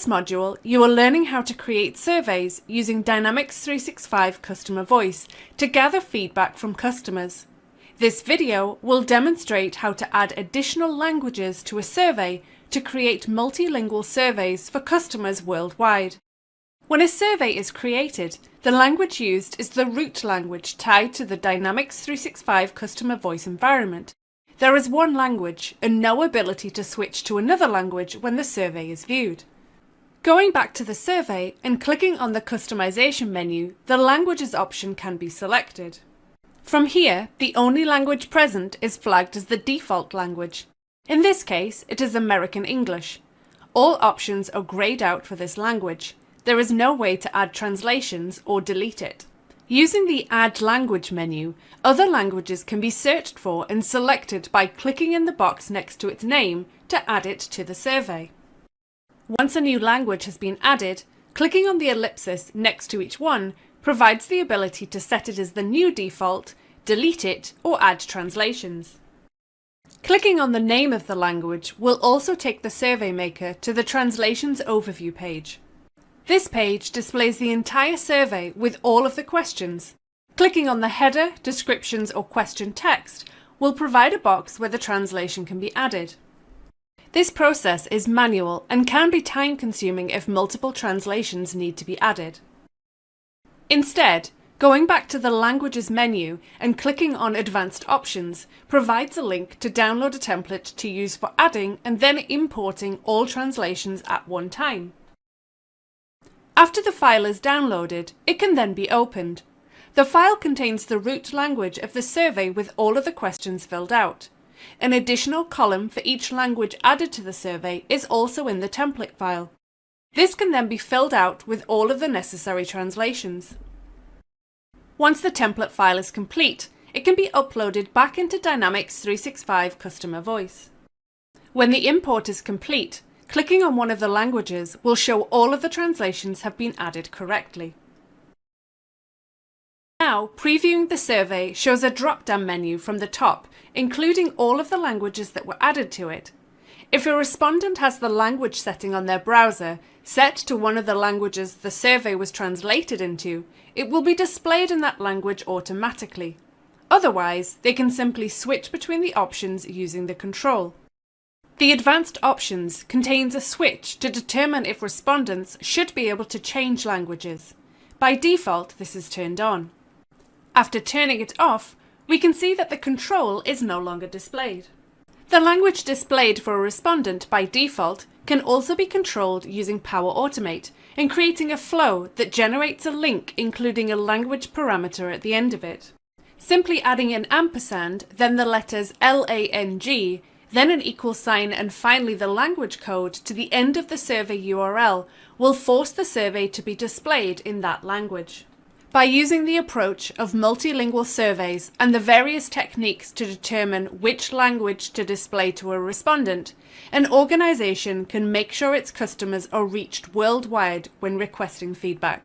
this module, you are learning how to create surveys using Dynamics 365 Customer Voice to gather feedback from customers. This video will demonstrate how to add additional languages to a survey to create multilingual surveys for customers worldwide. When a survey is created, the language used is the root language tied to the Dynamics 365 Customer Voice environment. There is one language and no ability to switch to another language when the survey is viewed. Going back to the survey and clicking on the Customization menu, the Languages option can be selected. From here, the only language present is flagged as the default language. In this case, it is American English. All options are grayed out for this language. There is no way to add translations or delete it. Using the Add Language menu, other languages can be searched for and selected by clicking in the box next to its name to add it to the survey. Once a new language has been added, clicking on the ellipsis next to each one provides the ability to set it as the new default, delete it, or add translations. Clicking on the name of the language will also take the survey maker to the Translations Overview page. This page displays the entire survey with all of the questions. Clicking on the header, descriptions, or question text will provide a box where the translation can be added. This process is manual and can be time-consuming if multiple translations need to be added. Instead, going back to the Languages menu and clicking on Advanced Options provides a link to download a template to use for adding and then importing all translations at one time. After the file is downloaded, it can then be opened. The file contains the root language of the survey with all of the questions filled out. An additional column for each language added to the survey is also in the template file. This can then be filled out with all of the necessary translations. Once the template file is complete, it can be uploaded back into Dynamics 365 Customer Voice. When the import is complete, clicking on one of the languages will show all of the translations have been added correctly. Now, previewing the survey shows a drop-down menu from the top, including all of the languages that were added to it. If a respondent has the language setting on their browser set to one of the languages the survey was translated into, it will be displayed in that language automatically. Otherwise, they can simply switch between the options using the control. The Advanced Options contains a switch to determine if respondents should be able to change languages. By default, this is turned on. After turning it off, we can see that the control is no longer displayed. The language displayed for a respondent by default can also be controlled using Power Automate and creating a flow that generates a link including a language parameter at the end of it. Simply adding an ampersand, then the letters LANG, then an equal sign and finally the language code to the end of the survey URL will force the survey to be displayed in that language. By using the approach of multilingual surveys and the various techniques to determine which language to display to a respondent, an organization can make sure its customers are reached worldwide when requesting feedback.